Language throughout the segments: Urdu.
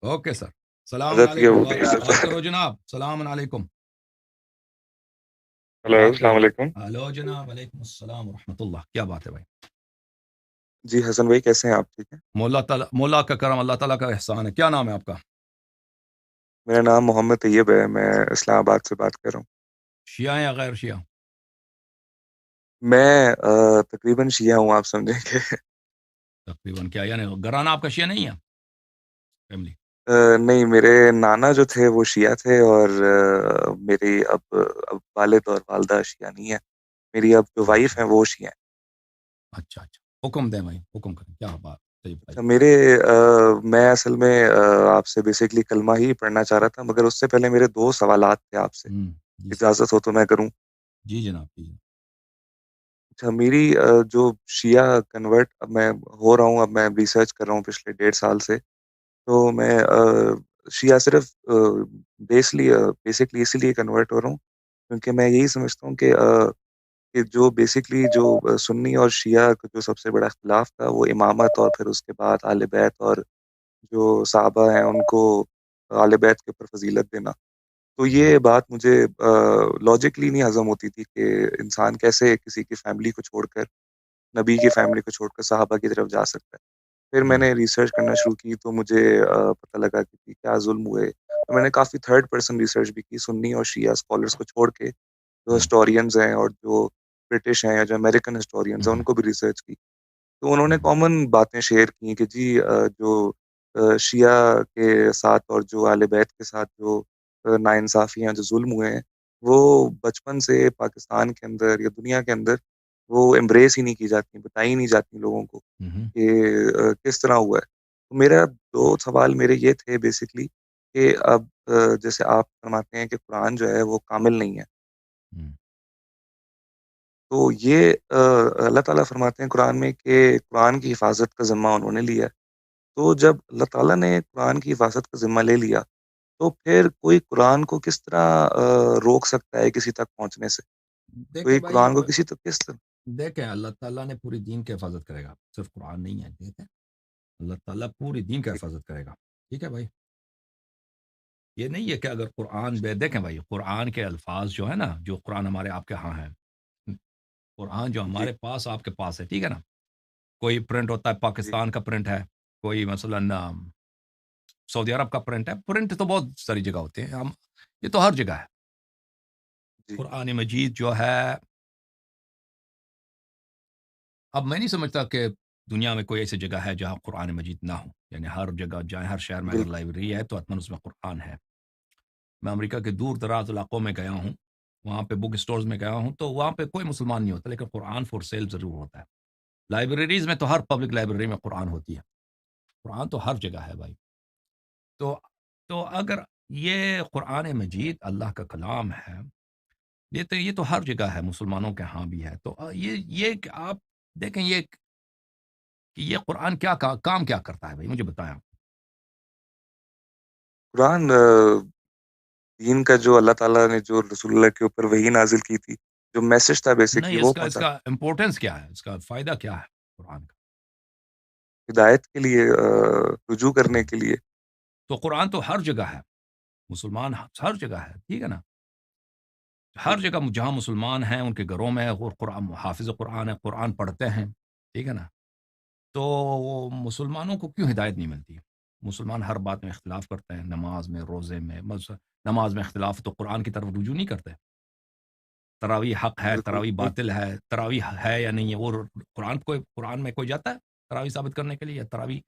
اوکے سر، السلام حضرت کے علیکم، بات کرو جناب، السلام علیکم. ہلو بات السلام کرو. علیکم. ہلو جناب، وعلیکم السلام ورحمۃ اللہ. کیا بات ہے بھائی؟ جی حسن بھائی کیسے ہیں آپ؟ ٹھیک ہیں. مولا کا کرم، اللہ تعالیٰ کا احسان ہے. کیا نام ہے آپ کا؟ میرا نام محمد طیب ہے، میں اسلام آباد سے بات کر رہا ہوں. شیعہ یا غیر شیعہ؟ میں تقریباً شیعہ ہوں، آپ سمجھیں کہ تقریباً کیا یعنی گھرانہ آپ کا شیعہ نہیں ہے؟ فیملی نہیں، میرے نانا جو تھے وہ شیعہ تھے، اور میری اب والد اور والدہ شیعہ نہیں ہے. میری اب جو وائف ہیں وہ شیعہ ہیں. اچھا اچھا، حکم دیں بھائی، حکم کریں. کیا بات صحیح بھائی. اچھا، میں اصل میں آپ سے بیسکلی کلمہ ہی پڑھنا چاہ رہا تھا، مگر اس سے پہلے میرے 2 سوالات تھے آپ سے. جی سر. اجازت ہو تو میں کروں؟ جی جناب، جی جناب. اچھا، میری جو شیعہ کنورٹ اب میں ہو رہا ہوں، اب میں ریسرچ کر رہا ہوں پچھلے 1.5 سال سے. تو میں شیعہ صرف بیسکلی اسی لیے کنورٹ ہو رہا ہوں کیونکہ میں یہی سمجھتا ہوں کہ جو بیسکلی جو سنی اور شیعہ کا جو سب سے بڑا اختلاف تھا وہ امامت، اور پھر اس کے بعد اہل بیت اور جو صحابہ ہیں ان کو اہل بیت کے اوپر فضیلت دینا. تو یہ بات مجھے لاجکلی نہیں ہضم ہوتی تھی کہ انسان کیسے کسی کی فیملی کو چھوڑ کر، نبی کی فیملی کو چھوڑ کر صحابہ کی طرف جا سکتا ہے. پھر میں نے ریسرچ کرنا شروع کی تو مجھے پتہ لگا کہ کیا ظلم ہوئے. تو میں نے کافی تھرڈ پرسن ریسرچ بھی کی، سنی اور شیعہ اسکالرس کو چھوڑ کے جو ہسٹورینز ہیں اور جو برٹش ہیں یا جو امریکن ہسٹورینز ہیں ان کو بھی ریسرچ کی. تو انہوں نے کامن باتیں شیئر کی کہ جی جو شیعہ کے ساتھ اور جو اہل بیت کے ساتھ جو ناانصافیاں جو ظلم ہوئے ہیں وہ بچپن سے پاکستان کے اندر یا دنیا کے اندر وہ امبریس ہی نہیں کی جاتی، بتائی نہیں جاتی لوگوں کو کہ کس طرح ہوا ہے. تو میرا 2 سوال میرے یہ تھے بیسکلی کہ اب جیسے آپ فرماتے ہیں کہ قرآن جو ہے وہ کامل نہیں ہے، تو یہ اللہ تعالیٰ فرماتے ہیں قرآن میں کہ قرآن کی حفاظت کا ذمہ انہوں نے لیا ہے. تو جب اللہ تعالیٰ نے قرآن کی حفاظت کا ذمہ لے لیا تو پھر کوئی قرآن کو کس طرح روک سکتا ہے کسی تک پہنچنے سے؟ دیکھیں کوئی بھائی، قرآن کو کسی تک کس طرح؟ دیکھیں اللہ تعالیٰ نے پوری دین کی حفاظت کرے گا، صرف قرآن نہیں ہے. دیکھیں اللہ تعالیٰ پوری دین کی جی حفاظت کرے گا. ٹھیک ہے بھائی. یہ نہیں ہے کہ اگر قرآن دیکھیں بھائی، قرآن کے الفاظ جو ہے نا، جو قرآن ہمارے آپ کے ہاں ہے، قرآن جو جی ہمارے پاس آپ کے پاس ہے، ٹھیک ہے نا. کوئی پرنٹ ہوتا ہے جی پاکستان کا پرنٹ ہے، کوئی مثلاً سعودی عرب کا پرنٹ ہے. پرنٹ تو بہت ساری جگہ ہوتے ہیں، ہم یہ تو ہر جگہ ہے. جی قرآن مجید جو ہے، اب میں نہیں سمجھتا کہ دنیا میں کوئی ایسی جگہ ہے جہاں قرآن مجید نہ ہو. یعنی ہر جگہ جائیں، ہر شہر میں اگر بالکل. لائبریری ہے تو حتماً اس میں قرآن ہے. میں امریکہ کے دور دراز علاقوں میں گیا ہوں، وہاں پہ بک اسٹورز میں گیا ہوں تو وہاں پہ کوئی مسلمان نہیں ہوتا، لیکن قرآن فور سیل ضرور ہوتا ہے. لائبریریز میں تو ہر پبلک لائبریری میں قرآن ہوتی ہے. قرآن تو ہر جگہ ہے بھائی. تو اگر یہ قرآن مجید اللہ کا کلام ہے، یہ تو ہر جگہ ہے، مسلمانوں کے ہاں بھی ہے. تو یہ کہ آپ دیکھیں کہ یہ قرآن کیا کام کیا کرتا ہے بھائی، مجھے بتائیں. قرآن دین کا جو اللہ تعالیٰ نے جو رسول اللہ کے اوپر وحی نازل کی تھی، جو میسج تھا بیسکلی نہیں، وہ اس پہنچا کا امپورٹنس کیا ہے، اس کا فائدہ کیا ہے قرآن کا؟ ہدایت کے لیے، رجوع کرنے کے لیے. تو قرآن تو ہر جگہ ہے، مسلمان ہر جگہ ہے، ٹھیک ہے نا. جی ہر جگہ جہاں مسلمان ہیں ان کے گھروں میں اور قرآن حافظ قرآن ہے، قرآن پڑھتے ہیں، ٹھیک ہے نا. تو وہ مسلمانوں کو کیوں ہدایت نہیں ملتی؟ مسلمان ہر بات میں اختلاف کرتے ہیں، نماز میں، روزے میں. نماز میں اختلاف تو قرآن کی طرف رجوع نہیں کرتے. تراویح حق ہے، بالکل تراویح نہیں. باطل ہے، تراویح ہے یا نہیں ہے، وہ قرآن میں کوئی جاتا ہے تراویح ثابت کرنے کے لیے یا تراویح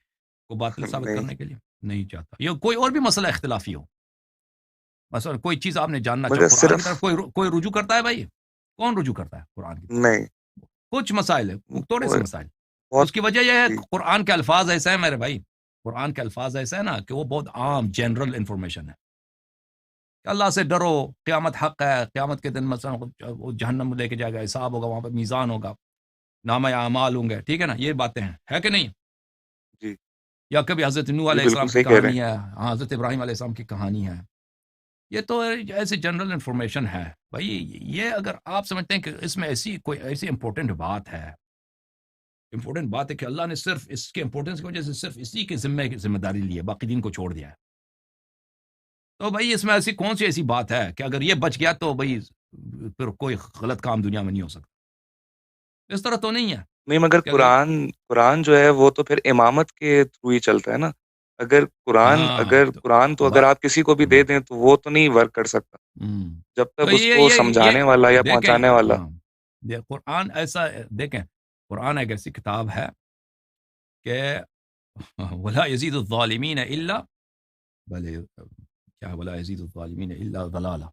کو باطل ثابت نہیں، کرنے کے لیے؟ نہیں جاتا. یہ کوئی اور بھی مسئلہ اختلافی ہو، مثلا کوئی چیز آپ نے جاننا چاہو، مگر قرآن کی صرف طرف کوئی رجوع کرتا ہے بھائی؟ کون رجوع کرتا ہے قرآن کی طرف؟ نہیں. کچھ مسائل ہے، تھوڑے سے مسائل. بہت. اس کی وجہ یہ ہے جی کہ قرآن کے الفاظ ایسے ہیں میرے بھائی، قرآن کے الفاظ ایسے ہیں نا کہ وہ بہت عام جنرل انفارمیشن ہے کہ اللہ سے ڈرو، قیامت حق ہے، قیامت کے دن مثلا وہ جہنم لے کے جائے گا، حساب ہوگا، وہاں پہ میزان ہوگا، نامہ اعمال ہوں گے، ٹھیک ہے نا. یہ باتیں ہیں، ہے کہ نہیں؟ جی یا کبھی حضرت نوح جی علیہ بالکل السلام کی صحیح کہہ رہے کہانی ہے، ہاں حضرت ابراہیم علیہ السلام کی کہانی ہے. یہ تو ایسی جنرل انفارمیشن ہے بھائی. یہ اگر آپ سمجھتے ہیں کہ اس میں کوئی ایسی امپورٹنٹ بات ہے کہ اللہ نے صرف اس کے امپورٹنس کی وجہ سے صرف اسی کے ذمہ داری لی ہے، باقی دین کو چھوڑ دیا ہے، تو بھائی اس میں ایسی کون سی ایسی بات ہے کہ اگر یہ بچ گیا تو بھائی پھر کوئی غلط کام دنیا میں نہیں ہو سکتا؟ اس طرح تو نہیں ہے نہیں مگر کہ اگر قرآن جو ہے وہ تو پھر امامت کے تھرو ہی چلتا ہے نا. اگر ہاں قرآن تو اگر آپ کسی کو بھی دے دیں تو وہ تو نہیں ورک کر سکتا ہوں، جب تو تک اس کو یہ سمجھانے والا یا دیکھیں، پہنچانے والا. ہاں یہ قرآن ایسا دیکھیں، قرآن ایک ایسی کتاب ہے کہ ولا یزید الظالمین الا بلے کیا ولا یزید الظالمین الا ضلالا،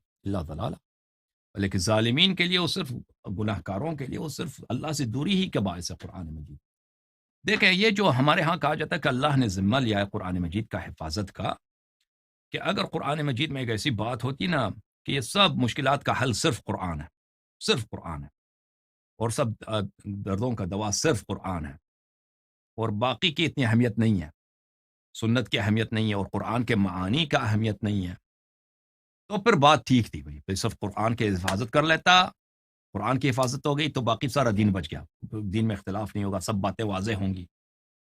لیکن ظالمین کے لیے وہ صرف گناہ کاروں کے لیے وہ صرف اللہ سے دوری ہی کا باعث ہے قرآن مجید. دیکھیں یہ جو ہمارے ہاں کہا جاتا ہے کہ اللہ نے ذمہ لیا ہے قرآن مجید کا حفاظت کا، کہ اگر قرآن مجید میں ایک ایسی بات ہوتی نا کہ یہ سب مشکلات کا حل صرف قرآن ہے، صرف قرآن ہے، اور سب دردوں کا دوا صرف قرآن ہے، اور باقی کی اتنی اہمیت نہیں ہے، سنت کی اہمیت نہیں ہے، اور قرآن کے معانی کا اہمیت نہیں ہے، تو پھر بات ٹھیک تھی بھائی، پھر صرف قرآن کی حفاظت کر لیتا، قرآن کی حفاظت ہو گئی تو باقی سارا دین بچ گیا، دین میں اختلاف نہیں ہوگا، سب باتیں واضح ہوں گی،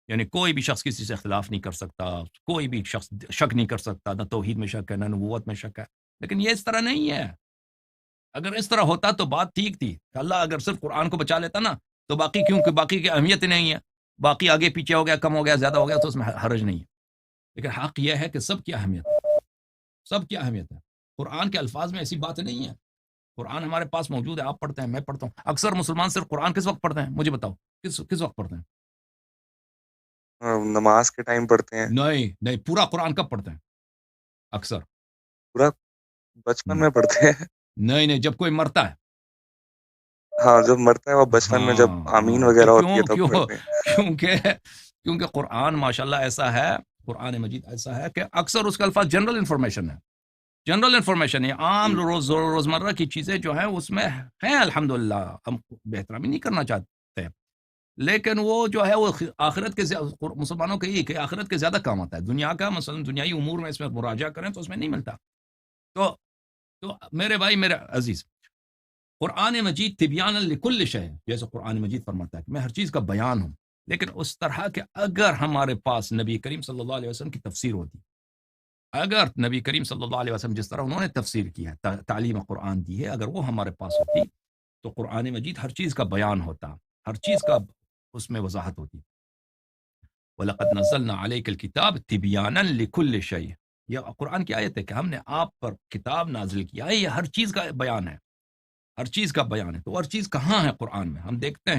یعنی کوئی بھی شخص کسی سے اختلاف نہیں کر سکتا، کوئی بھی شخص شک نہیں کر سکتا، نہ توحید میں شک ہے نہ نبوت میں شک ہے. لیکن یہ اس طرح نہیں ہے. اگر اس طرح ہوتا تو بات ٹھیک تھی کہ اللہ اگر صرف قرآن کو بچا لیتا نا تو باقی کیونکہ باقی کی اہمیت نہیں ہے، باقی آگے پیچھے ہو گیا، کم ہو گیا، زیادہ ہو گیا تو اس میں حرج نہیں ہے. لیکن حق یہ ہے کہ سب کی اہمیت ہے، سب کی اہمیت ہے. قرآن کے الفاظ میں ایسی بات نہیں ہے. قرآن ہمارے پاس موجود ہے، آپ پڑھتے ہیں، میں پڑھتا ہوں. اکثر مسلمان صرف قرآن کس وقت پڑھتے ہیں؟ مجھے بتاؤ، کس وقت پڑھتے ہیں؟ نماز کے ٹائم پڑھتے ہیں. نہیں نہیں، پورا قرآن کب پڑھتے ہیں اکثر؟ پورا بچپن میں پڑھتے ہیں. نہیں نہیں، جب کوئی مرتا ہے. ہاں جب مرتا ہے وہ بچپن میں جب ہاں آمین ہاں، وغیرہ ہوتی ہے تب کیوں پڑھتے ہیں. کیونکہ قرآن ماشاءاللہ ایسا ہے، قرآن مجید ایسا ہے کہ اکثر اس کا الفاظ جنرل انفارمیشن ہے، جنرل انفارمیشن ہے، عام جی روزمرہ کی چیزیں جو ہیں اس میں ہیں. الحمدللہ ہم بہترامی نہیں کرنا چاہتے، لیکن وہ جو ہے وہ آخرت کے مسلمانوں کے کہ آخرت کے زیادہ کام آتا ہے. دنیا کا مثلا دنیائی امور میں اس میں مراجعہ کریں تو اس میں نہیں ملتا. تو میرے بھائی، میرے عزیز، قرآن مجید تبیان لکل شے، جیسے قرآن مجید فرماتا ہے کہ میں ہر چیز کا بیان ہوں، لیکن اس طرح کہ اگر ہمارے پاس نبی کریم صلی اللہ علیہ وسلم کی تفسیر ہوتی، اگر نبی کریم صلی اللہ علیہ وسلم جس طرح انہوں نے تفسیر کی ہے، تعلیم قرآن دی ہے، اگر وہ ہمارے پاس ہوتی تو قرآن مجید ہر چیز کا بیان ہوتا، ہر چیز کا اس میں وضاحت ہوتی. وَلَقَدْ نَزَّلْنَا عَلَيْكَ الْكِتَابَ تِبْيَانًا لِكُلِّ شَيْءٍ، یہ قرآن کی آیت ہے کہ ہم نے آپ پر کتاب نازل کیا ہے، یہ ہر چیز کا بیان ہے، ہر چیز کا بیان ہے. تو ہر چیز کہاں ہے قرآن میں؟ ہم دیکھتے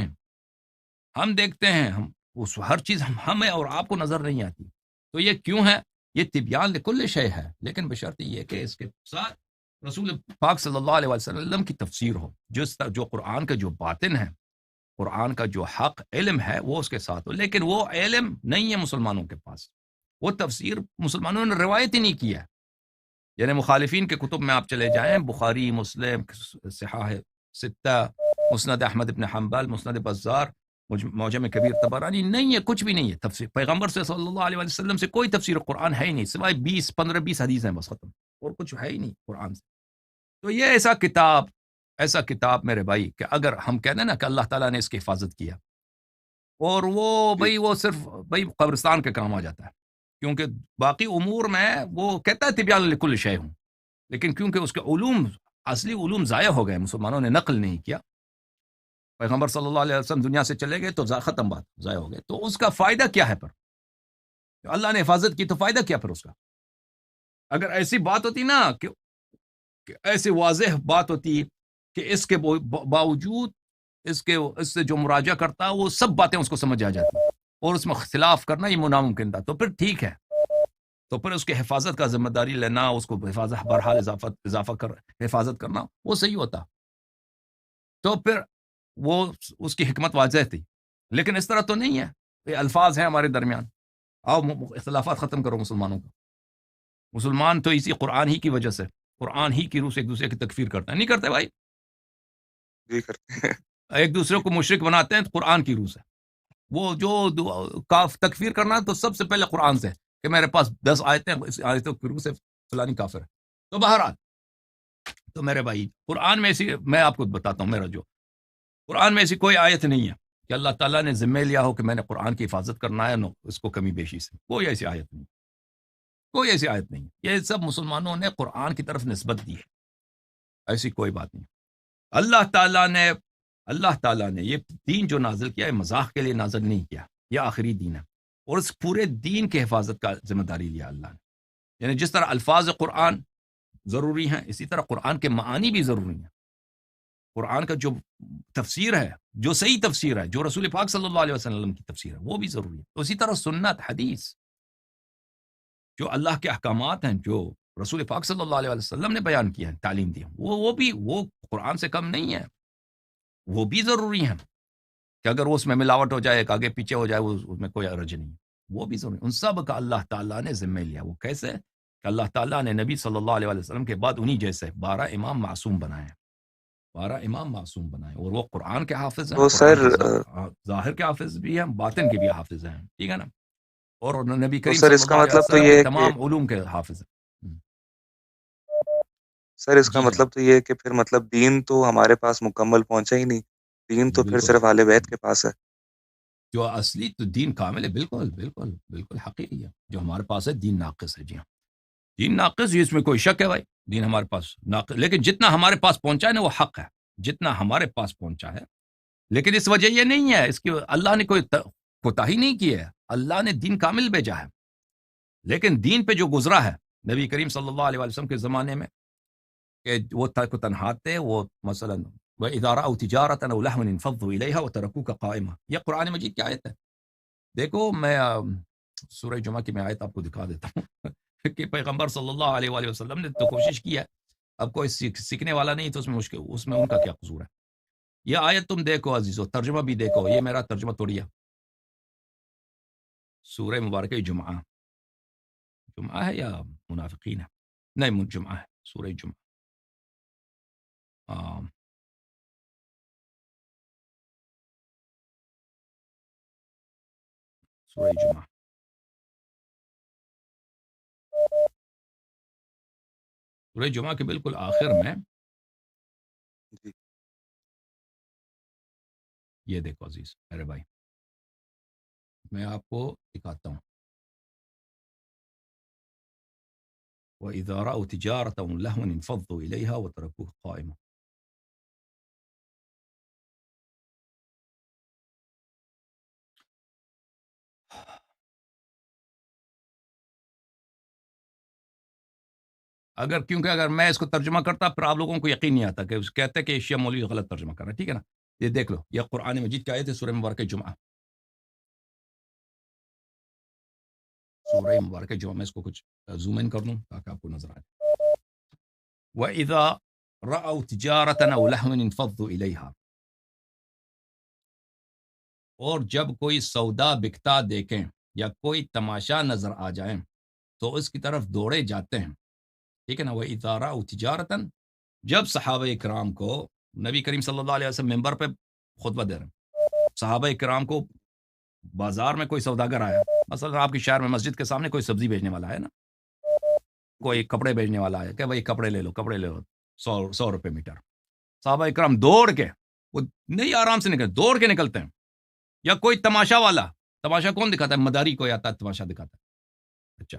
ہیں ہم اس ہر چیز ہمیں اور آپ کو نظر نہیں آتی. تو یہ کیوں ہے؟ یہ تبیان لکل شے ہے، لیکن بشرط یہ کہ اس کے ساتھ رسول پاک صلی اللہ علیہ وسلم کی تفسیر ہو، جو قرآن کے جو باطن ہے، قرآن کا جو حق علم ہے وہ اس کے ساتھ ہو. لیکن وہ علم نہیں ہے مسلمانوں کے پاس، وہ تفسیر مسلمانوں نے روایت ہی نہیں کیا ہے. یعنی مخالفین کے کتب میں آپ چلے جائیں، بخاری، مسلم، صحاح ستہ، مسند احمد ابن حنبل، مسند بزار، معجم کبیر طبرانی، نہیں ہے، کچھ بھی نہیں ہے. تفسیر پیغمبر سے صلی اللہ علیہ وسلم سے کوئی تفسیر قرآن ہے ہی نہیں، سوائے 15-20 حدیث ہیں بس، ختم، اور کچھ ہے ہی نہیں قرآن سے. تو یہ ایسا کتاب میرے بھائی کہ اگر ہم کہتے ہیں نا کہ اللہ تعالیٰ نے اس کی حفاظت کیا، اور وہ جی وہ صرف قبرستان کے کام آ جاتا ہے، کیونکہ باقی امور میں وہ کہتا ہے تبیان لکل شے ہوں، لیکن کیونکہ اس کے اصلی علوم ضائع ہو گئے، مسلمانوں نے نقل نہیں کیا، پیغمبر صلی اللہ علیہ وسلم دنیا سے چلے گئے تو ختم، بات ضائع ہو گئے. تو اس کا فائدہ کیا ہے پھر؟ اللہ نے حفاظت کی تو فائدہ کیا پھر اس کا؟ اگر ایسی بات ہوتی نا کہ ایسی واضح بات ہوتی کہ اس کے باوجود اس سے جو مراجعہ کرتا وہ سب باتیں اس کو سمجھ آ جاتی، اور اس میں اختلاف کرنا یہ ناممکن تھا، تو پھر ٹھیک ہے، تو پھر اس کے حفاظت کا ذمہ داری لینا، اس کو بہرحال حفاظت کرنا وہ صحیح ہوتا، تو پھر وہ اس کی حکمت واضح تھی. لیکن اس طرح تو نہیں ہے، یہ الفاظ ہیں ہمارے درمیان، آؤ اختلافات ختم کرو مسلمانوں کو. مسلمان تو اسی قرآن ہی کی وجہ سے، قرآن ہی کی روح سے ایک دوسرے کی تکفیر کرتے ہیں، نہیں کرتے بھائی؟ جی کرتے ہیں. ایک دوسرے کو مشرک بناتے ہیں قرآن کی روح سے. وہ جو تکفیر کرنا تو سب سے پہلے قرآن سے، کہ میرے پاس 10 آیتیں، اس آیتوں کی روح سے فلانی کافر ہے. تو بہرحال، تو میرے بھائی قرآن میں ایسی، میں آپ کو بتاتا ہوں، میرا جو قرآن میں ایسی کوئی آیت نہیں ہے کہ اللہ تعالیٰ نے ذمہ لیا ہو کہ میں نے قرآن کی حفاظت کرنا ہے، اس کو کمی بیشی سے، کوئی ایسی آیت نہیں. کوئی ایسی آیت نہیں. یہ سب مسلمانوں نے قرآن کی طرف نسبت دی ہے, ایسی کوئی بات نہیں. اللہ تعالیٰ نے یہ دین جو نازل کیا ہے مذاق کے لیے نازل نہیں کیا, یہ آخری دین ہے, اور اس پورے دین کی حفاظت کا ذمہ داری لیا اللہ نے. یعنی جس طرح الفاظ قرآن ضروری ہیں, اسی طرح قرآن کے معانی بھی ضروری ہیں. قرآن کا جو تفسیر ہے, جو صحیح تفسیر ہے, جو رسول پاک صلی اللہ علیہ وسلم کی تفسیر ہے, وہ بھی ضروری ہے. اسی طرح سنت, حدیث, جو اللہ کے احکامات ہیں, جو رسول پاک صلی اللہ علیہ وسلم نے بیان کیا ہے, تعلیم دی ہے, وہ قرآن سے کم نہیں ہے, وہ بھی ضروری ہیں. کہ اگر وہ اس میں ملاوٹ ہو جائے, آگے پیچھے ہو جائے, اس میں کوئی عرض نہیں, وہ بھی ضروری. ان سب کا اللہ تعالیٰ نے ذمہ لیا. وہ کیسے کہ اللہ تعالیٰ نے نبی صلی اللہ علیہ وسلم کے بعد انہی جیسے 12 امام معصوم بنائے ہیں, 12 امام معصوم بنائے, اور وہ قرآن کے حافظ ہیں, تو قرآن سر کے ظاہر کے حافظ بھی ہیں, باطن کے بھی حافظ ہیں, ٹھیک ہے نا, اور نبی تو کریم سر صلی اس کا اللہ علیہ مطلب تو وسلم یہ کے ہے کہ تمام علوم کے حافظ ہیں. سر اس کا جی جناب, مطلب تو یہ ہے کہ پھر مطلب دین تو ہمارے پاس مکمل پہنچا ہی نہیں, دین تو پھر بالکل, صرف اہل بیت کے پاس ہے. جو اصلی تو دین کامل ہے, بالکل بالکل بالکل حقیقی ہے. جو ہمارے پاس ہے دین ناقص ہے. جی ہاں, دین ناقص, اس میں کوئی شک ہے بھائی, دین ہمارے پاس ناقص, لیکن جتنا ہمارے پاس پہنچا ہے نا وہ حق ہے, جتنا ہمارے پاس پہنچا ہے. لیکن اس وجہ یہ نہیں ہے اس کی اللہ نے کوئی کوتاہی نہیں کی ہے, اللہ نے دین کامل بھیجا ہے. لیکن دین پہ جو گزرا ہے نبی کریم صلی اللہ علیہ وسلم کے زمانے میں, کہ وہ تنہا تھے, وہ مثلا وَإِذَا رَأَوْا تِجَارَةً أَوْ لَهْوًا انفضوا إِلَيْهَا وَتَرَكُوكَ قَائِمًا. یہ قرآن مجید کی آیت ہے. دیکھو میں سورہ جمعہ کی میں آیت آپ کو دکھا دیتا ہوں کہ پیغمبر صلی اللہ علیہ وآلہ وسلم نے تو کوشش کی ہے, اب کوئی سیکھنے والا نہیں تو اس میں مشکل, اس میں ان کا کیا قصور ہے. یہ آیت تم دیکھو عزیزو, ترجمہ بھی دیکھو, یہ میرا ترجمہ توڑیا, سورہ مبارکہ جمعہ, جمعہ ہے یا منافقین ہے, نہیں جمعہ ہے, سورہ جمعہ. سورہ جمعہ, سورہ جمعہ کے بالکل آخر میں جی یہ دیکھو عزیز میرے بھائی, میں آپ کو دکھاتا ہوں. وَإِذَا رَأَوْا تِجَارَةً أَوْ لَهْوًا انفضوا إِلَيْهَا وَتَرَكُوكَ قَائِمًا. کیونکہ اگر میں اس کو ترجمہ کرتا پھر آپ لوگوں کو یقین نہیں آتا, کہ کہتے کہ شیعہ مولوی غلط ترجمہ کر رہا ہے, ٹھیک ہے نا. یہ دیکھ لو, یہ قرآن مجید کی آیت ہے, سورہ مبارکہ جمعہ, سورہ مبارکہ جمعہ. میں اس کو کچھ زوم ان کر دوں تاکہ آپ کو نظر آئے. وَإِذَا رَأَوْا تِجَارَةً أَوْ لَهْوًا انفضوا إِلَيْهَا, اور جب کوئی سودا بکتا دیکھیں یا کوئی تماشا نظر آ جائیں تو اس کی طرف دوڑے جاتے ہیں, ٹھیک ہے نا. وَإِذَا رَأَوْا تِجَارَةً, جب صحابہ کرام کو, نبی کریم صلی اللہ علیہ وسلم ممبر پہ خطبہ دے رہے ہیں, صحابہ کرام کو بازار میں کوئی سوداگر آیا, مثلا آپ کے شہر میں مسجد کے سامنے کوئی سبزی بیچنے والا ہے نا, جی کوئی کپڑے بیچنے والا ہے, کہ بھائی کپڑے لے لو 100 روپے میٹر. صحابہ کرام دوڑ کے, وہ نہیں آرام سے دوڑ کے نکلتے ہیں. یا کوئی تماشا والا, تماشا کون دکھاتا ہے, مداری کوئی آتا ہے تماشا دکھاتا ہے. اچھا,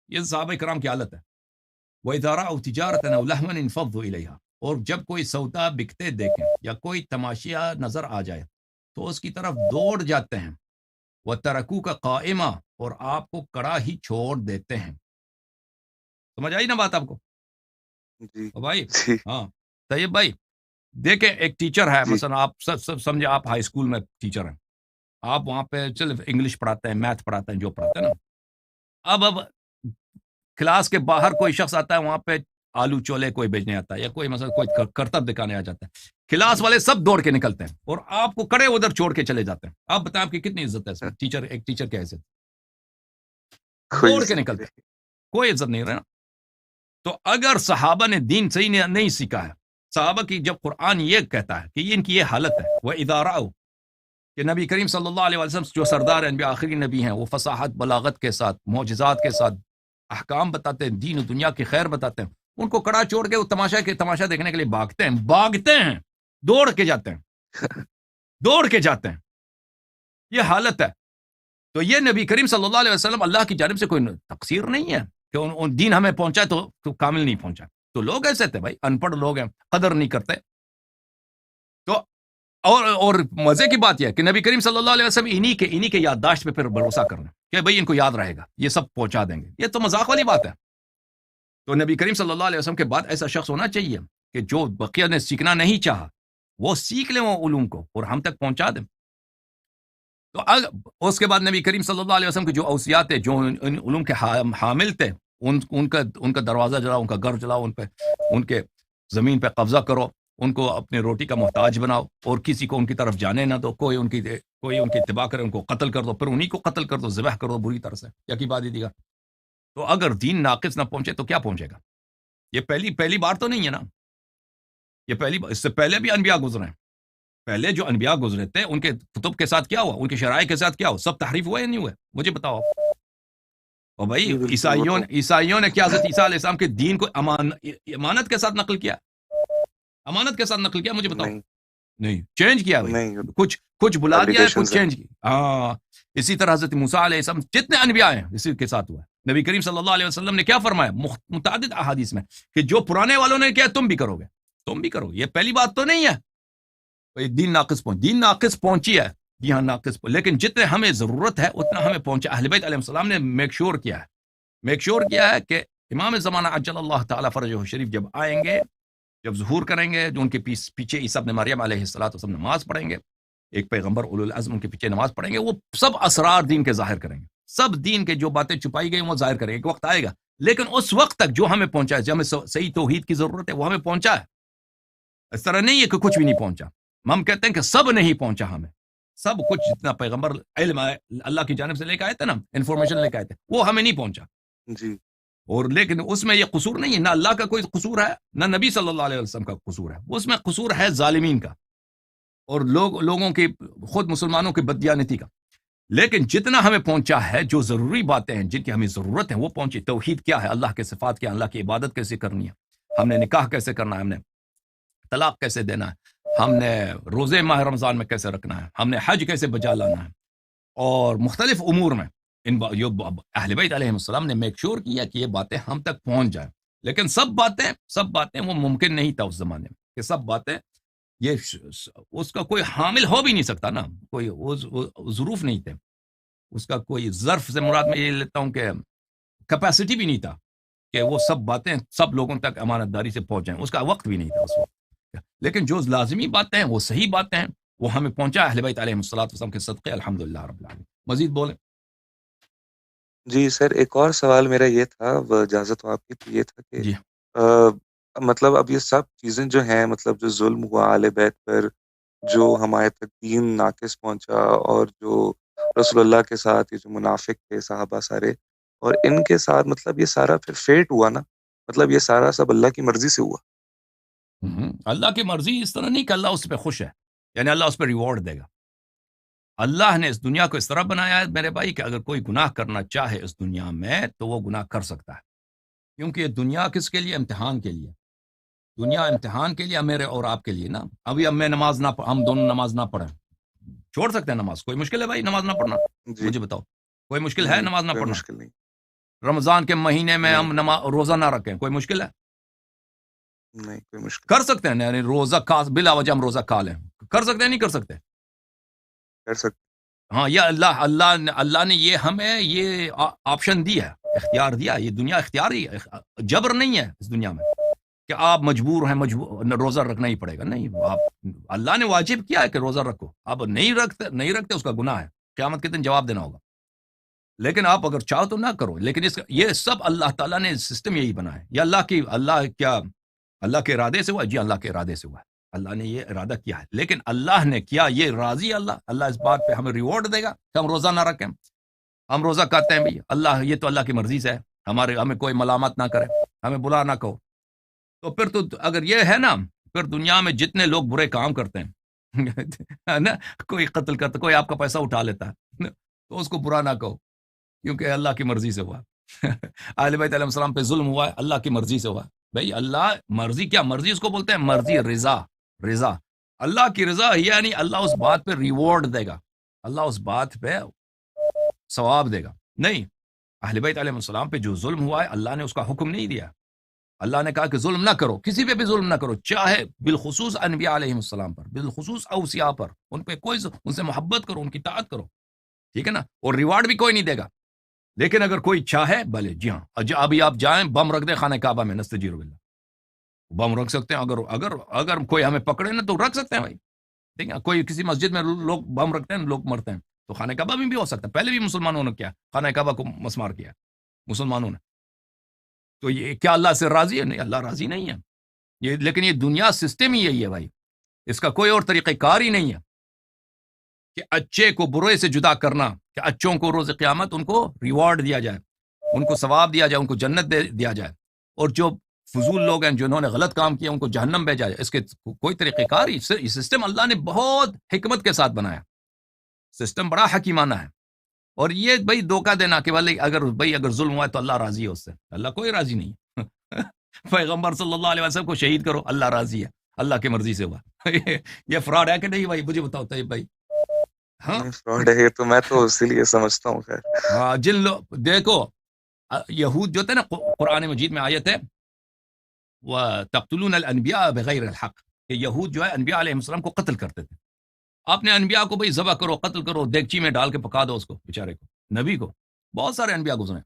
یہ صحابہ کرام کی حالت ہے. وَإِذَا رَأَوْا تِجَارَةً أَوْ لَهْوًا انفضوا إِلَيْهَا, اور جب کوئی سودا بکتے دیکھیں یا کوئی تماشا نظر آ جائے تو اس کی طرف دوڑ جاتے ہیں. وَتَرَكُوكَ قَائِمًا, اور آپ کو کڑا ہی چھوڑ دیتے ہیں. سمجھ آئی نا بات آپ کو جی بھائی؟ جی ہاں طیب بھائی, دیکھیں ایک ٹیچر ہے, جی مثلا آپ سب سمجھے, آپ ہائی اسکول میں ٹیچر ہیں, آپ وہاں پہ صرف انگلش پڑھاتے ہیں, میتھ پڑھاتے ہیں, جو پڑھاتے ہیں نا. اب کلاس کے باہر کوئی شخص آتا ہے, وہاں پہ آلو چولے کوئی بیچنے آتا ہے, یا کوئی مثلا کوئی کرتب دکھانے آ جاتا ہے, کلاس والے سب دوڑ کے نکلتے ہیں اور آپ کو کڑے ادھر چھوڑ کے چلے جاتے ہیں. آپ بتائیں آپ کی کتنی عزت ہے اس میں, ٹیچر, ایک ٹیچر کی عزت, کوئی دوڑ کے عزت نہیں نکلتے ہیں, رہی. کوئی عزت نہیں رہا. تو اگر صحابہ نے دین صحیح نہیں سیکھا ہے, صحابہ کی جب قرآن یہ کہتا ہے کہ یہ ان کی یہ حالت ہے, وَإِذَا رَأَوْا, کہ نبی کریم صلی اللہ علیہ وسلم جو سردار انبیاء آخری نبی ہیں, وہ فصاحت بلاغت کے ساتھ, معجزات کے ساتھ احکام بتاتے ہیں, دین و دنیا کی خیر بتاتے ہیں, ان کو کڑا چھوڑ کے وہ تماشا دیکھنے کے لیے بھاگتے ہیں, دوڑ کے جاتے ہیں, دوڑ کے جاتے ہیں. یہ حالت ہے. تو یہ نبی کریم صلی اللہ علیہ وسلم اللہ کی جانب سے کوئی تقصیر نہیں ہے کہ ان دین ہمیں پہنچا تو کامل نہیں پہنچا. تو لوگ ایسے تھے بھائی, ان پڑھ لوگ ہیں, قدر نہیں کرتے. تو اور مزے کی بات یہ ہے کہ نبی کریم صلی اللہ علیہ وسلم انہی کے یادداشت پہ پھر بھروسہ کرنا کہ بھئی ان کو یاد رہے گا, یہ سب پہنچا دیں گے. یہ تو مذاق والی بات ہے. تو نبی کریم صلی اللہ علیہ وسلم کے بعد ایسا شخص ہونا چاہیے کہ جو بقیہ نے سیکھنا نہیں چاہا وہ سیکھ لیں وہ علوم کو اور ہم تک پہنچا دیں. تو اس کے بعد نبی کریم صلی اللہ علیہ وسلم کے جو اوصیات تھے, جو ان علوم کے حامل تھے, ان کا دروازہ جلاؤ, ان کا گھر جلاؤ, ان کے زمین پہ قبضہ کرو, ان کو اپنے روٹی کا محتاج بناؤ, اور کسی کو ان کی طرف جانے نہ دو, کوئی ان کی اتباع کرے ان کو قتل کر دو, پھر انہی کو قتل کر دو, ذبح کر دو بری طرح سے, یا کی بات دیگر. تو اگر دین ناقص نہ پہنچے تو کیا پہنچے گا؟ یہ پہلی بار تو نہیں ہے نا, یہ اس سے پہلے بھی انبیاء گزرے ہیں. پہلے جو انبیاء گزرے تھے ان کے کتب کے ساتھ کیا ہوا, ان کے شرائع کے ساتھ کیا ہوا, سب تحریف ہوئے یا نہیں ہوئے؟ مجھے بتاؤ. اور بھائی عیسائیوں نے کیا حضرت عیسیٰ علیہ السلام کے دین کو امانت کے ساتھ نقل کیا؟ امانت کے ساتھ نقل کیا؟ مجھے بتاؤ. نہیں, چینج کیا بھائی, کچھ بلا دیا ہے, کچھ چینج کیا. ہاں, اسی طرح حضرت موسیٰ علیہ السلام جتنے انبیاء ہیں اسی کے ساتھ ہوا. نبی کریم صلی اللہ علیہ وسلم نے کیا فرمایا متعدد احادیث میں کہ جو پرانے والوں نے کیا تم بھی کرو گے, تم بھی کرو. یہ پہلی بات تو نہیں ہے دین ناقص پہنچی ہے. جی ہاں ناقص, لیکن جتنے ہمیں ضرورت ہے اتنا ہمیں پہنچا. اہل بیت علیہ السلام نے میک شور کیا ہے کہ امام زمانہ عجل اللہ تعالیٰ فرجہ شریف جب آئیں گے, جب ظہور کریں گے, جو ان کے پیچھے عیسیٰ ابن مریم علیہ السلام نماز پڑھیں گے, ایک پیغمبر اولو العزم ان کے پیچھے نماز پڑھیں گے, وہ سب اسرار دین کے ظاہر کریں گے, سب دین کے جو باتیں چھپائی گئی وہ ظاہر کریں گے. ایک وقت آئے گا, لیکن اس وقت تک جو ہمیں پہنچا ہے, جو ہمیں صحیح توحید کی ضرورت ہے وہ ہمیں پہنچا ہے. اس طرح نہیں ہے کہ کچھ بھی نہیں پہنچا. ہم کہتے ہیں کہ سب نہیں پہنچا, ہمیں سب کچھ جتنا پیغمبر علم اللہ کی جانب سے لے کے آئے تھے نا, انفارمیشن لے کے آئے تھے, وہ ہمیں نہیں پہنچا. جی. اور لیکن اس میں یہ قصور نہیں ہے, نہ اللہ کا کوئی قصور ہے, نہ نبی صلی اللہ علیہ وسلم کا قصور ہے. اس میں قصور ہے ظالمین کا اور لوگوں کی, خود مسلمانوں کی بددیانتی کا. لیکن جتنا ہمیں پہنچا ہے, جو ضروری باتیں ہیں جن کی ہمیں ضرورت ہے وہ پہنچی. توحید کیا ہے, اللہ کے صفات کیا, اللہ کی عبادت کیسے کرنی ہے, ہم نے نکاح کیسے کرنا ہے, ہم نے طلاق کیسے دینا ہے, ہم نے روزے ماہ رمضان میں کیسے رکھنا ہے, ہم نے حج کیسے بجا لانا ہے, اور مختلف امور میں اہل بیت علیہ السلام نے میک شور کیا کہ یہ باتیں ہم تک پہنچ جائیں. لیکن سب باتیں وہ ممکن نہیں تھا اس زمانے میں کہ سب باتیں, یہ اس کا کوئی حامل ہو بھی نہیں سکتا نا, کوئی ظروف نہیں تھے اس کا, کوئی ظرف سے مراد میں یہ لیتا ہوں کہ کیپیسٹی بھی نہیں تھا کہ وہ سب باتیں سب لوگوں تک امانت داری سے پہنچ جائیں, اس کا وقت بھی نہیں تھا اس وقت. لیکن جو لازمی باتیں ہیں وہ صحیح باتیں ہیں, وہ ہمیں پہنچا اہل بیت علیہ السلام کے صدقے, الحمدللہ رب العالمین. مزید بولیں. جی سر, ایک اور سوال میرا یہ تھا, اجازت ہو آپ کی, تو یہ تھا کہ جی مطلب اب یہ سب چیزیں جو ہیں, مطلب جو ظلم ہوا اہل بیت پر, جو ہمارے تک دین ناقص پہنچا, اور جو رسول اللہ کے ساتھ یہ جو منافق تھے صحابہ سارے, اور ان کے ساتھ مطلب یہ سارا پھر فیٹ ہوا نا, مطلب یہ سارا سب اللہ کی مرضی سے ہوا. اللہ کی مرضی اس طرح نہیں کہ اللہ اس پہ خوش ہے, یعنی اللہ اس پہ ریوارڈ دے گا. اللہ نے اس دنیا کو اس طرح بنایا ہے میرے بھائی کہ اگر کوئی گناہ کرنا چاہے اس دنیا میں تو وہ گناہ کر سکتا ہے, کیونکہ یہ دنیا کس کے لیے؟ امتحان کے لیے. دنیا امتحان کے لیے, میرے اور آپ کے لیے نا. ابھی اب میں نماز نہ ہم دونوں نماز نہ پڑھیں, چھوڑ سکتے ہیں نماز؟ کوئی مشکل ہے بھائی نماز نہ پڑھنا؟ جی. مجھے بتاؤ, کوئی مشکل ہے نماز نہ کوئی پڑھنا؟ مشکل نہیں. رمضان کے مہینے میں ہم روزہ نہ رکھیں, کوئی مشکل ہے؟ نہیں, کوئی مشکل. کر سکتے ہیں, یعنی روزہ بلا وجہ ہم روزہ کھا لیں, کر سکتے ہیں نہیں کر سکتے؟ کر سکتے. ہاں, یہ اللہ نے یہ ہمیں یہ آپشن دی ہے, اختیار دیا. یہ دنیا اختیاری ہے, جبر نہیں ہے اس دنیا میں کہ آپ مجبور ہیں, روزہ رکھنا ہی پڑے گا. نہیں, اللہ نے واجب کیا ہے کہ روزہ رکھو, آپ نہیں رکھتے اس کا گناہ ہے, قیامت کے دن جواب دینا ہوگا. لیکن آپ اگر چاہو تو نہ کرو. لیکن یہ سب اللہ تعالیٰ نے سسٹم یہی بنا ہے. یہ اللہ کے ارادے سے ہوا؟ جی اللہ کے ارادے سے ہوا, اللہ نے یہ ارادہ کیا ہے. لیکن اللہ نے کیا یہ راضی اللہ اس بات پہ ہمیں ریوارڈ دے گا کہ ہم روزہ نہ رکھیں. ہم روزہ کہتے ہیں بھائی اللہ, یہ تو اللہ کی مرضی سے ہے, ہمیں کوئی ملامت نہ کرے, ہمیں بلا نہ کہو. تو پھر تو اگر یہ ہے نا, پھر دنیا میں جتنے لوگ برے کام کرتے ہیں نا, کوئی قتل کرتا, کوئی آپ کا پیسہ اٹھا لیتا ہے, تو اس کو برا نہ کہو, کیونکہ اللہ کی مرضی سے ہوا. اہل بیت علیہ السلام پہ ظلم ہوا ہے, اللہ کی مرضی سے ہوا. بھائی اللہ مرضی, کیا مرضی اس کو بولتے ہیں؟ مرضی, رضا. اللہ کی رضا یعنی اللہ اس بات پہ ریوارڈ دے گا, اللہ اس بات پہ ثواب دے گا. نہیں، اہل بیت علیہ السلام پہ جو ظلم ہوا ہے اللہ نے اس کا حکم نہیں دیا. اللہ نے کہا کہ ظلم نہ کرو، کسی پہ بھی ظلم نہ کرو، چاہے بالخصوص انبیاء علیہ السلام پر، بالخصوص اوصیاء پر، ان پہ ان سے محبت کرو، ان کی اطاعت کرو، ٹھیک ہے نا. اور ریوارڈ بھی کوئی نہیں دے گا. لیکن اگر کوئی چاہے بھلے، جی ہاں، ابھی آپ جائیں بم رکھ دیں خانہ کعبہ میں، نستجیر باللہ، بم رکھ سکتے ہیں. اگر کوئی ہمیں پکڑے نا تو رکھ سکتے ہیں بھائی. ٹھیک ہے، کوئی کسی مسجد میں لوگ بم رکھتے ہیں، لوگ مرتے ہیں، تو خانہ کعبہ میں بھی ہو سکتا ہے. پہلے بھی مسلمانوں نے کیا، خانہ کعبہ کو مسمار کیا مسلمانوں نے. تو یہ کیا اللہ سے راضی ہے؟ نہیں، اللہ راضی نہیں ہے. لیکن یہ دنیا سسٹم ہی یہی ہے بھائی، اس کا کوئی اور طریقہ کار ہی نہیں ہے کہ اچھے کو برے سے جدا کرنا، کہ اچھوں کو روز قیامت ان کو ریوارڈ دیا جائے، ان کو ثواب دیا جائے، ان کو جنت دیا جائے، اور جو فضول لوگ ہیں جنہوں نے غلط کام کیا ان کو جہنم بھیجا جائے. اس کے کوئی طریقہ کار ہی، یہ سسٹم اللہ نے بہت حکمت کے ساتھ بنایا. سسٹم بڑا حکیمانہ ہے. اور یہ بھائی دھوکہ دینا کہ اگر ظلم ہوا ہے تو اللہ راضی ہے اس سے، اللہ کوئی راضی نہیں. پیغمبر صلی اللہ علیہ وسلم کو شہید کرو، اللہ راضی ہے، اللہ کی مرضی سے ہوا. یہ فراڈ ہے کہ نہیں بھائی؟ مجھے بتاؤ تو بھائی. ہاں فراڈ ہے یہ تو، میں تو اسی لیے سمجھتا ہوں. خیر ہاں، جن لوگ دیکھو یہود جو تھے نا، قرآن مجید میں آیت ہے وَتَقْتُلُونَ الْأَنْبِيَاءَ بِغَيْرِ الْحَقِّ، کہ یہود جو ہے انبیاء علیہ السلام کو قتل کرتے تھے. آپ نے انبیاء کو بھائی ذبح کرو، قتل کرو، دیگچی میں ڈال کے پکا دو اس کو، بیچارے کو، نبی کو. بہت سارے انبیاء گزرے،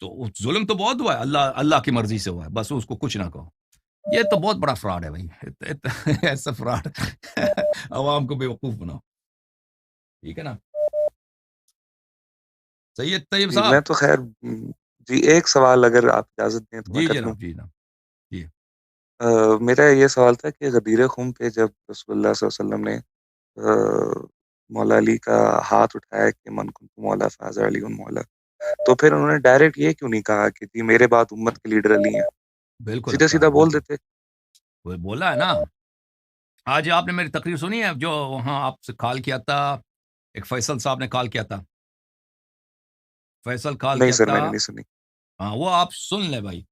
تو ظلم تو بہت ہوا ہے، اللہ کی مرضی سے ہوا ہے، بس اس کو کچھ نہ کہو. یہ تو بہت بڑا فراڈ ہے بھائی. ایسا فراڈ عوام کو بے وقوف بناؤ. ٹھیک ہے نا سید طیب جی، صاحب؟ میں تو خیر جی ایک سوال اگر آپ اجازت دیں تو میں جی کر لوں. جناب، جی جناب. میرا یہ سوال تھا کہ غدیر خم پہ جب رسول اللہ صلی اللہ علیہ وسلم نے مولا علی کا ہاتھ اٹھایا کہ من کنت مولا فہذا علی مولا، تو پھر انہوں نے ڈائریکٹ یہ کیوں نہیں کہا کہ جی میرے بعد امت کے لیڈر علی ہیں؟ بالکل سیدھا سیدھا بول دیتے. وہ بولا ہے نا. آج آپ نے میری تقریر سنی ہے جو وہاں آپ سے کال کیا تھا، ایک فیصل صاحب نے کال کیا تھا، فیصل کال نہیں کیا سر، تھا. میں نے نہیں سنی. ہاں، وہ آپ سن لیں بھائی.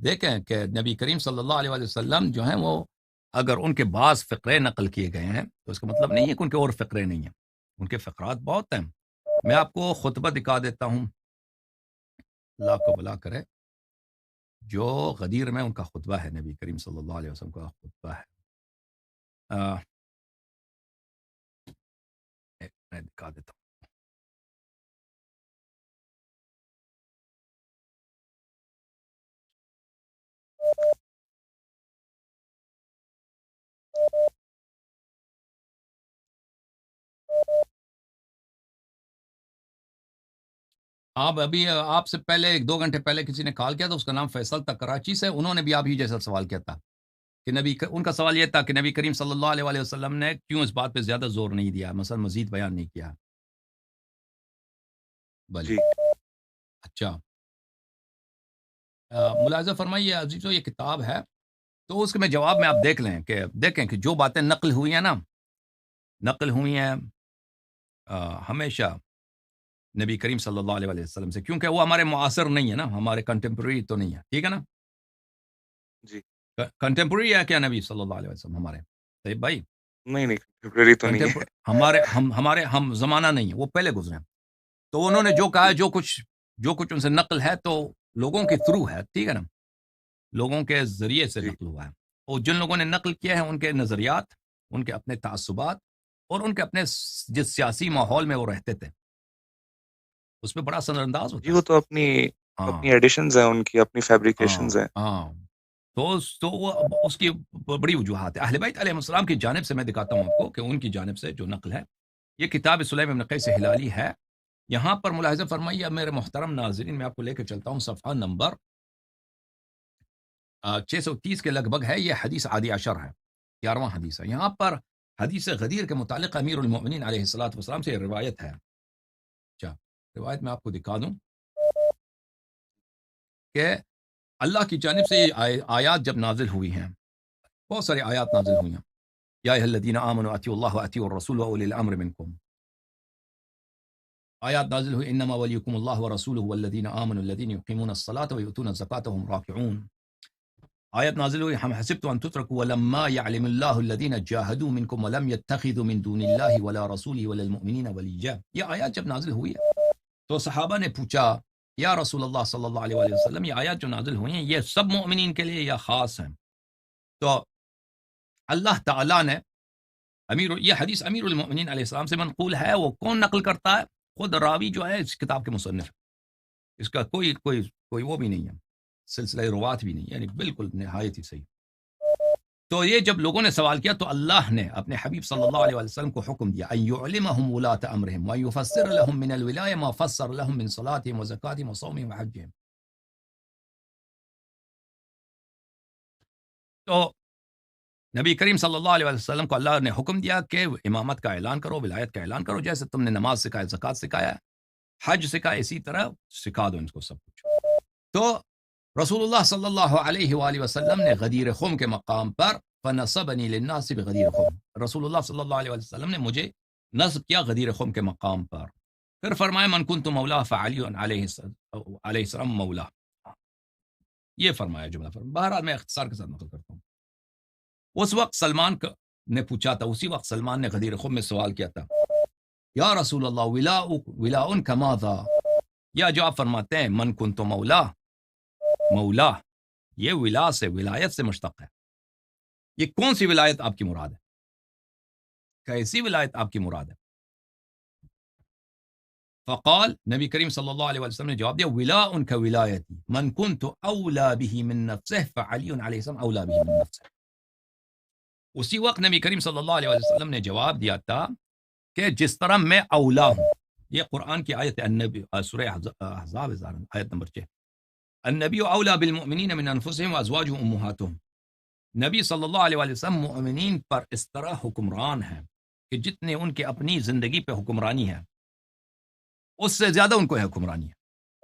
دیکھیں کہ نبی کریم صلی اللہ علیہ وسلم جو ہیں، وہ اگر ان کے بعض فقرے نقل کیے گئے ہیں تو اس کا مطلب نہیں ہے کہ ان کے اور فقرے نہیں ہیں. ان کے فقرات بہت ہیں. میں آپ کو خطبہ دکھا دیتا ہوں، اللہ کو بلا کرے، جو غدیر میں ان کا خطبہ ہے، نبی کریم صلی اللہ علیہ وسلم کا خطبہ ہے. میں دکھا دیتا ہوں. آپ سے پہلے 1-2 گھنٹے پہلے کسی نے کال کیا تھا، اس کا نام فیصل تھا، کراچی سے. انہوں نے بھی آپ ہی جیسا سوال کیا تھا کہ ان کا سوال یہ تھا کہ نبی کریم صلی اللہ علیہ وسلم نے کیوں اس بات پہ زیادہ زور نہیں دیا، مثلا مزید بیان نہیں کیا. جی اچھا، ملاحظہ فرمائیے عزیزو، یہ کتاب ہے تو اس کے میں جواب میں آپ دیکھیں کہ جو باتیں نقل ہوئی ہیں نا، نقل ہوئی ہیں ہمیشہ نبی کریم صلی اللہ علیہ وسلم سے، کیونکہ وہ ہمارے معاصر نہیں ہے نا، ہمارے کنٹمپرری تو نہیں ہے. ٹھیک ہے نا؟ جی کنٹمپرری ہے کیا نبی صلی اللہ علیہ وسلم ہمارے؟ طيب بھائی، نہیں کنٹمپریری تو نہیں ہے. ہمارے ہم زمانہ نہیں ہے، وہ پہلے گزرے ہیں. تو انہوں نے جو کہا ہے، جو کچھ ان سے نقل ہے تو لوگوں کے تھرو ہے. ٹھیک ہے نا؟ لوگوں کے ذریعے سے جی نقل ہوا ہے. اور جن لوگوں نے نقل کیا ہے ان کے نظریات، ان کے اپنے تعصبات، اور ان کے اپنے جس سیاسی ماحول میں وہ رہتے تھے اس پہ بڑا اثر انداز ہوتا جی، ہے. وہ تو اپنی ایڈیشنز ہیں، ان کی اپنی فیبریکیشنز ہیں. ہاں، تو وہ اس کی بڑی وجوہات ہے. اہل بیت علیہ السلام کی جانب سے میں دکھاتا ہوں آپ کو کہ ان کی جانب سے جو نقل ہے، یہ کتاب سلیم بن قیس ہلالی ہے. یہاں پر ملاحظہ فرمائیے میرے محترم ناظرین، میں آپ کو لے کے چلتا ہوں صفحہ نمبر 630 کے لگ بھگ ہے. یہ حدیث عادی عشر ہے، 11واں حدیث ہے. یہاں پر حدیث غدیر کے متعلق امیر المؤمنین علیہ الصلوۃ والسلام سے روایت ہے. اچھا، روایت میں آپ کو دکھا دوں کہ اللہ کی جانب سے یہ آیات جب نازل ہوئی ہیں، بہت ساری آیات نازل ہوئی ہیں. یا ایھا الذین آمنوا اطیعوا اللہ واطیعوا الرسول واولی الامر منکم. آیات نازل ہوئی انما ولیکم اللہ ورسولہ والذین آمنوا الذین یقیمون الصلاۃ ویؤتون الزکاۃ وهم راکعون. آیت نازل ہوئی ہم حسبت ان تترکوا ولما يعلم اللہ الذین جاہدوا منکم ولم يتخذوا من دون اللہ ولا رسولہ ولا المؤمنین ولیا. یہ آیات جب نازل ہوئی ہے تو صحابہ نے پوچھا یا رسول اللہ صلی اللہ علیہ وآلہ وسلم، یہ آیات جو نازل ہوئی ہیں یہ سب مومنین کے لیے یا خاص ہیں؟ تو اللہ تعالیٰ نے یہ حدیث امیر المؤمنین علیہ السلام سے منقول ہے. وہ کون نقل کرتا ہے؟ خود راوی جو ہے اس کتاب کے مصنف. اس کا کوئی وہ بھی نہیں ہے، سلسلہ روات بھی نہیں، یعنی بالکل نہایت ہی صحیح. تو یہ جب لوگوں نے سوال کیا تو اللہ نے اپنے حبیب صلی اللہ علیہ وسلم کو حکم دیا ان يعلمهم ولاة امرهم ويفسر لهم من الولاية ما فسر لهم من صلاتهم وزكاتهم وصومهم وحجهم. تو نبی کریم صلی اللہ علیہ وسلم کو اللہ نے حکم دیا کہ امامت کا اعلان کرو، ولایت کا اعلان کرو، جیسے تم نے نماز سکھایا، زکوٰۃ سکھایا، حج سکھایا، اسی طرح سکھا دو ان کو سب کچھ. تو رسول اللہ صلی اللہ علیہ وآلہ وسلم نے غدیر خم کے مقام پر فنصبنی للناس بغدیر خم، رسول اللہ صلی اللہ علیہ وسلم نے مجھے نصب کیا غدیر خم کے مقام پر. پھر فرمایا من کنت مولا فعلی علیہ السلام مولا. یہ فرمایا جملہ. بہرحال میں اختصار کے ساتھ نقل کرتا ہوں. اس وقت سلمان نے پوچھا تھا، اسی وقت سلمان نے غدیر خم میں سوال کیا تھا یا رسول اللہ ولاء کماذا، یا جو آپ فرماتے ہیں من کنت مولا، مولا یہ ولا سے ولایت سے مشتق ہے. یہ کون سی ولایت آپ کی مراد ہے؟ کیسی ولایت آپ کی مراد ہے؟ فقال، نبی کریم صلی اللہ علیہ وسلم نے جواب دیا ولاء کولایتی من کنت اولا به من نفسه فعلی علیہ السلام اولا به من نفسه. اسی وقت نبی کریم صلی اللہ علیہ وسلم نے جواب دیا تھا کہ جس طرح میں اولا ہوں. یہ قرآن کی آیت النبی سورہ احزاب آیت نمبر 6، النبی اولا بالمؤمنین من انفسهم وازواجهم امہاتهم. نبی صلی اللہ علیہ وسلم مؤمنین پر اس طرح حکمران ہیں کہ جتنے ان کے اپنی زندگی پہ حکمرانی ہے اس سے زیادہ ان کو ہے حکمرانی ہے.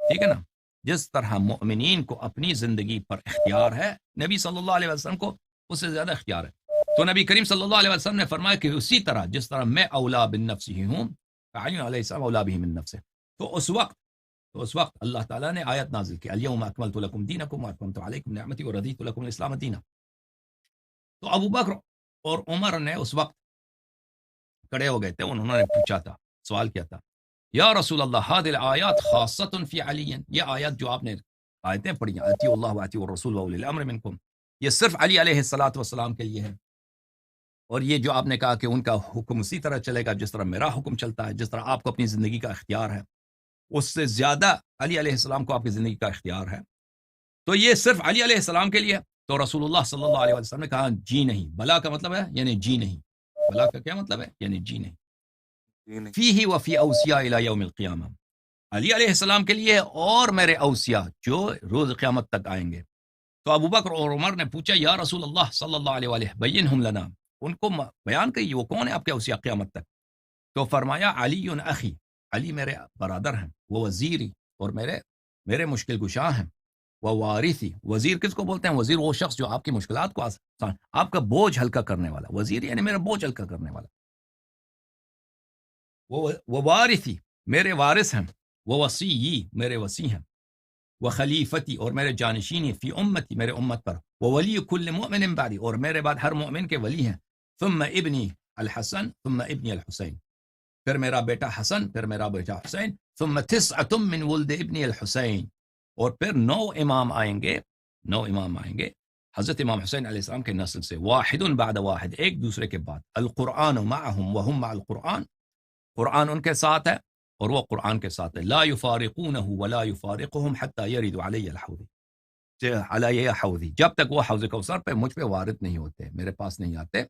ٹھیک ہے نا؟ جس طرح مؤمنین کو اپنی زندگی پر اختیار ہے، نبی صلی اللہ علیہ وسلم کو اس سے زیادہ اختیار ہے. تو نبی کریم صلی اللہ علیہ وسلم نے فرمایا کہ اسی طرح جس طرح میں اولا بالنفس ہی ہوں، علی علیہ السلام اولا بھی من نفسه. تو اس وقت اللہ تعالیٰ نے آیت نازل کی الیوم اکملت لکم دینکم واتممت علیکم نعمتی ورضیت لکم الاسلام دینا. تو ابو بکر اور عمر نے اس وقت کھڑے ہو گئے تھے، انہوں نے پوچھا تھا، سوال کیا تھا یا رسول اللہ هذه الآیات خاصۃ فی علی، یہ آیات جو آپ نے آیتیں پڑھی ہیں اطیعوا اللہ واطیعوا الرسول واولی الامر منکم، یہ صرف علی علیہ السلام کے لیے ہے. اور یہ جو آپ نے کہا کہ ان کا حکم اسی طرح چلے گا جس طرح میرا حکم چلتا ہے، جس طرح آپ کو اپنی زندگی کا اختیار ہے اس سے زیادہ علی علیہ السلام کو آپ کی زندگی کا اختیار ہے، تو یہ صرف علی علیہ السلام کے لیے. تو رسول اللہ صلی اللہ علیہ وسلم نے کہا جی نہیں. بلا کا مطلب ہے یعنی جی نہیں. بلا کا کیا مطلب ہے؟ یعنی جی نہیں. فیہ وفی اوصیاء الی یوم القیامہ، علی علیہ السلام کے لیے اور میرے اوصیاء جو روز قیامت تک آئیں گے. تو ابو بکر اور عمر نے پوچھا یا رسول اللہ صلی اللہ علیہ وآلہ بینہم لنا، ان کو بیان کریے وہ کون ہے آپ کے اوصیاء قیامت تک. تو فرمایا علی اخی، علی میرے برادر ہیں، وہ وزیری اور میرے مشکل کشاں ہیں، وہ وارثی. وزیر کس کو بولتے ہیں؟ وزیر وہ شخص جو آپ کی مشکلات کو آسان، آپ کا بوجھ ہلکا کرنے والا. وزیر یعنی میرا بوجھ ہلکا کرنے والا. وہ وارثی میرے وارث ہیں، وہ وصی میرے وصی ہیں، وہ خلیفتی اور میرے جانشین فی امتی میرے امت پر، وہ ولی کل مؤمن بعدی اور میرے بعد ہر مؤمن کے ولی ہیں. ثم ابنی الحسن ثم ابنی الحسین، پھر میرا بیٹا حسن، پھر میرا بیٹا حسین. ثم تسعۃ من ولد ابنی الحسین، اور پھر 9 امام آئیں گے حضرت امام حسین علیہ السلام کے نسل سے، واحد بعد واحد، ایک دوسرے کے بعد. القرآن معهم وهم مع القرآن، قرآن ان کے ساتھ ہے اور وہ قرآن کے ساتھ ہے. لا یفارقونہ ولا یفارقهم حتی یرد علی الحوض، علی حوضی، جب تک وہ حوض کوثر پہ مجھ پہ وارد نہیں ہوتے، میرے پاس نہیں آتے،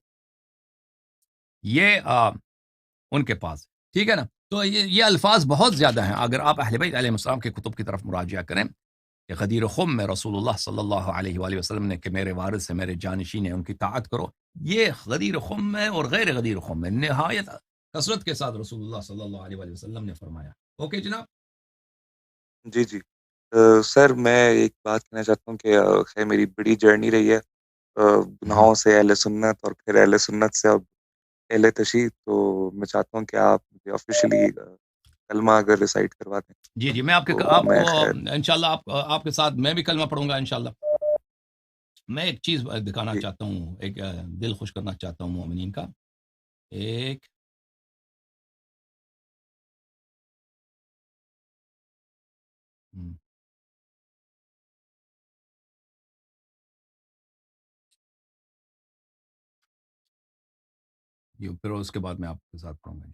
یہ ان کے پاس. ٹھیک ہے نا؟ تو یہ الفاظ بہت زیادہ ہیں. اگر آپ اہل بیت علیہ السلام کے کتب کی طرف مراجعہ کریں کہ غدیر خم میں رسول اللہ صلی اللہ علیہ وآلہ وسلم نے کہ میرے وارث سے میرے جانشین ہیں ان کی طاعت کرو، یہ غدیر خم میں اور غیر غدیر خم میں نہایت کثرت کے ساتھ رسول اللہ صلی اللہ علیہ وآلہ وسلم نے فرمایا. اوکے جناب. جی جی سر، میں ایک بات کہنا چاہتا ہوں کہ خیر میری بڑی جرنی رہی ہے گناہوں سے اہل سنت اور پھر اہل سنت سے اب اہل تشیع، تو میں چاہتا ہوں کہ آپ مجھے آفیشلی کلمہ اگر ریسائٹ کروا دیں. جی میں آپ تو کو میں خیر انشاءاللہ آپ کے ساتھ میں بھی کلمہ پڑھوں گا انشاءاللہ. میں ایک چیز دکھانا جی چاہتا ہوں، ایک دل خوش کرنا چاہتا ہوں مومنین کا. ایک یہ پھر اس کے بعد میں آپ کے ساتھ پڑھوں گا.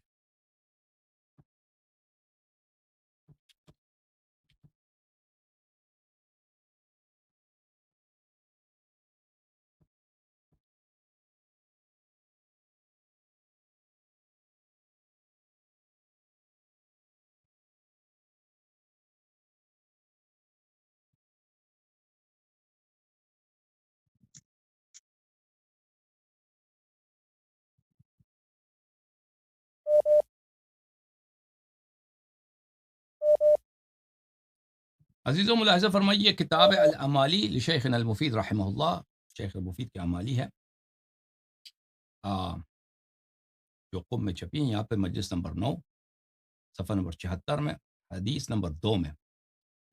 عزیزوں ملاحظہ فرمائیے کتاب الامالی لشیخنا المفید رحمہ اللہ، شیخ المفید کی امالی ہے جو قم میں چھپی ہیں، یہاں پہ مجلس نمبر 9 صفحہ نمبر 76 میں حدیث نمبر 2 میں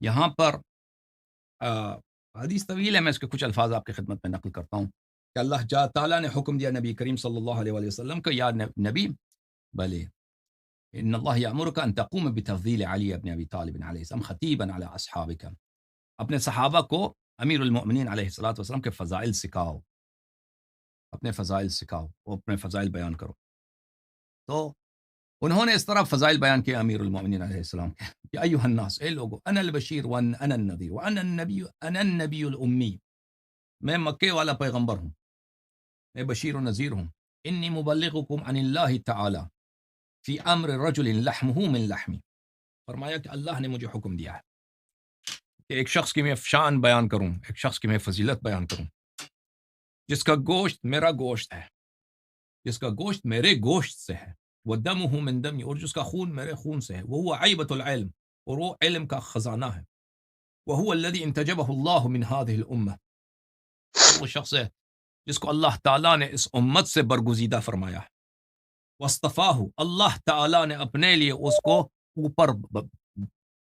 یہاں پر حدیث طویل ہے، میں اس کے کچھ الفاظ آپ کی خدمت میں نقل کرتا ہوں کہ اللہ تعالیٰ نے حکم دیا نبی کریم صلی اللہ علیہ وآلہ وسلم کو، یا نبی بلے ان اللہ یامرک ان تقوم بتفضیل علی ابن ابی طالب علیہ السلام خطیبا علی اصحابک، اپنے صحابہ کو امیر المؤمنین علیہ الصلوۃ والسلام کے فضائل سکھاؤ، اپنے فضائل سکھاؤ، وہ اپنے فضائل بیان کرو. تو انہوں نے اس طرح فضائل بیان کیا امیر المؤمنین علیہ السلام کے کہ ایھا الناس، اے لوگو، انا البشیر وانا النذیر وانا النبی الامی، میں مکے والا پیغمبر ہوں، میں بشیر و نذیر ہوں. انی مبلغکم عن اللہ تعالی فی امر رجل لحمہ من لحمی، فرمایا کہ اللہ نے مجھے حکم دیا ہے کہ ایک شخص کی میں شان بیان کروں، ایک شخص کی میں فضیلت بیان کروں، جس کا گوشت میرا گوشت ہے، جس کا گوشت میرے گوشت سے ہے، وَدَمُهُ مِن دَمِّ، اور جس کا خون میرے خون سے ہے، وَهُوَ عَيْبَةُ الْعِلْم، اور وہ علم کا خزانہ ہے، وَهُوَ الَّذِي انْتَجَبَهُ اللَّهُ مِنْ هَذِهِ الْأُمَّةِ، وہ شخص ہے جس کو اللہ تعالیٰ نے اس امت سے برگزیدہ فرمایا ہے. وَاصْطَفَاهُ، اللہ تعالیٰ نے اپنے لیے اس کو اوپر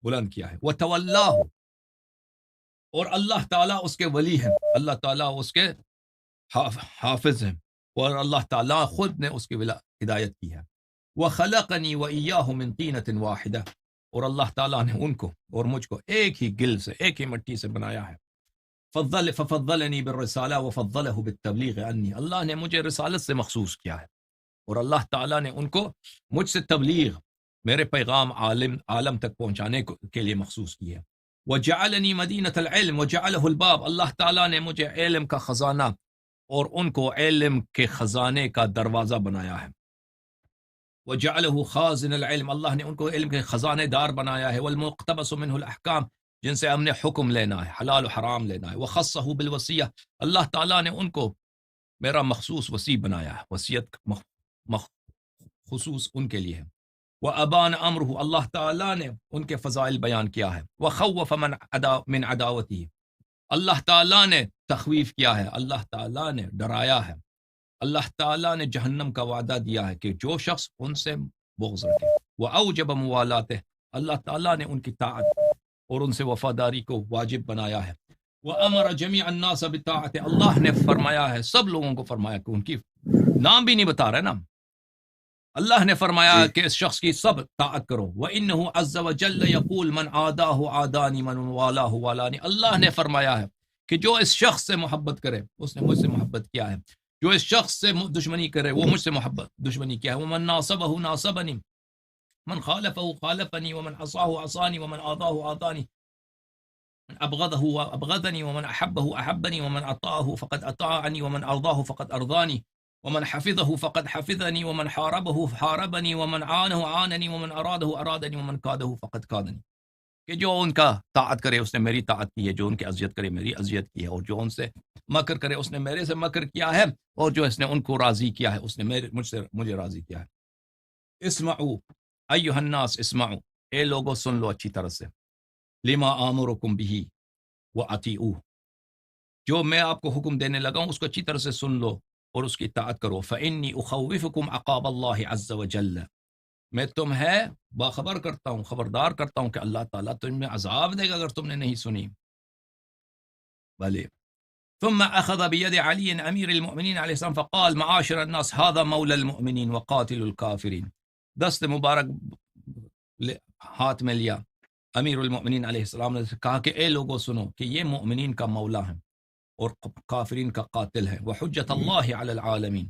بلند کیا ہے. وَتَوَلَّاهُ، اور اللہ تعالیٰ اس کے ولی ہیں، اللہ تعالیٰ اس کے حافظ ہیں، اور اللہ تعالیٰ خود نے اس کی ہدایت کی ہے. وَخَلَقَنِي وَإِيَّاهُ مِن طِينَةٍ وَاحِدَةٍ، اور اللہ تعالیٰ نے ان کو اور مجھ کو ایک ہی گل سے، ایک ہی مٹی سے بنایا ہے. فَفَضَّلَنِي بِالرِّسَالَةِ وَفَضَّلَهُ بِالتَّبْلِيغِ عَنِّي، اللہ نے مجھے رسالت سے مخصوص کیا ہے، اور اللہ تعالیٰ نے ان کو مجھ سے تبلیغ، میرے پیغام عالم تک پہنچانے کے لیے مخصوص کی ہے. وَجَعَلَنِي مَدِينَةَ الْعِلْمِ وَجَعَلَهُ الْبَابَ، اللہ تعالیٰ نے مجھے علم کا خزانہ اور ان کو علم کے خزانے کا دروازہ بنایا ہے. وَجَعَلَهُ خَازِنَ الْعِلْمِ، اللہ نے ان کو علم کے خزانے دار بنایا ہے. وَالْمُقْتَبَسُ مِنْهُ الْأَحْكَامِ، جن سے ہم نے حکم لینا ہے، حلال و حرام لینا ہے. وَخَصَّهُ بِالْوَصِيَّةِ، اللہ تعالیٰ نے ان کو میرا مخصوص وصی بنایا ہے، وصیت خصوص ان کے لیے ہے. وَأَبَانَ أَمْرُهُ، اللہ تعالیٰ نے ان کے فضائل بیان کیا ہے. وَخَوَّفَ مِنْ عَدَاوَتِهِ، اللہ تعالیٰ نے تخویف کیا ہے، اللہ تعالیٰ نے ڈرایا ہے، اللہ تعالیٰ نے جہنم کا وعدہ دیا ہے کہ جو شخص ان سے بغض رکھے. وَأَوْجَبَ مُوَالَاتِهِ، اللہ تعالیٰ نے ان کی طاعت اور ان سے وفاداری کو واجب بنایا ہے. وَأَمَرَ جَمِيعَ النَّاسَ بِالطَّاعَةِ، اللہ نے فرمایا ہے، سب لوگوں کو فرمایا کہ ان کی نام بھی نہیں بتا رہے نا، اللہ نے فرمایا جی کہ اس شخص کی سب طاعت کرو. وَإِنَّهُ عَزَّ وَجَلَّ يَقُولُ مَنْ عَادَاهُ عَادَانِي مَنْ وَالَاهُ وَالَانِي، اللہ نے فرمایا ہے کہ جو اس شخص سے محبت کرے اس نے مجھ سے محبت کیا ہے، جو اس شخص سے دشمنی کرے وہ مجھ سے دشمنی کیا ہے. وَمَنْ نَاصَبَهُ نَاصَبَنِي، من خالفه خالفني، ومن عصاه عصاني، ومن آذاه آذاني، من أبغضه أبغضني، ومن أحبه أحبني، ومن أطاعه فقد أطاعني، ومن أرضاه فقد أرضاني، ومن حفظه فقد حفظني، ومن حاربه حاربني، ومن عانه عانني، ومن أراده أرادني، ومن كاده فقد كادني. کہ جو ان کا طاعت کرے اس نے میری طاعت کی ہے، جو ان کی اذیت کرے میری اذیت کی ہے، اور جو ان سے مکر کرے اس نے میرے سے مکر کیا ہے، اور جو اس نے ان کو راضی کیا ہے اس نے مجھے راضی کیا ہے. اسمعوا ایھا الناس اسمعوا، اے لوگو سن لو اچھی طرح سے. لما آمرکم بہ واطیعوہ، جو میں آپ کو حکم دینے لگا ہوں اس کو اچھی طرح سے سن لو اور اس کی اطاعت کرو. فإنی اخوفکم عقاب اللہ عز وجل، میں تمہیں باخبر کرتا ہوں، خبردار کرتا ہوں کہ اللہ تعالیٰ تم میں عذاب دے گا اگر تم نے نہیں سنی. بھلے. ثم اخذ بید علی امیر المؤمنین علیہ السلام فقال معاشر الناس هذا مولا المؤمنین وقاتل الکافرین، دست مبارک ہاتھ میں لیا امیر المؤمنین علیہ السلام نے کہا کہ اے لوگوں سنو کہ یہ مؤمنین کا مولا ہے اور کافرین کا قاتل ہے. وحجت اللہ علی العالمین،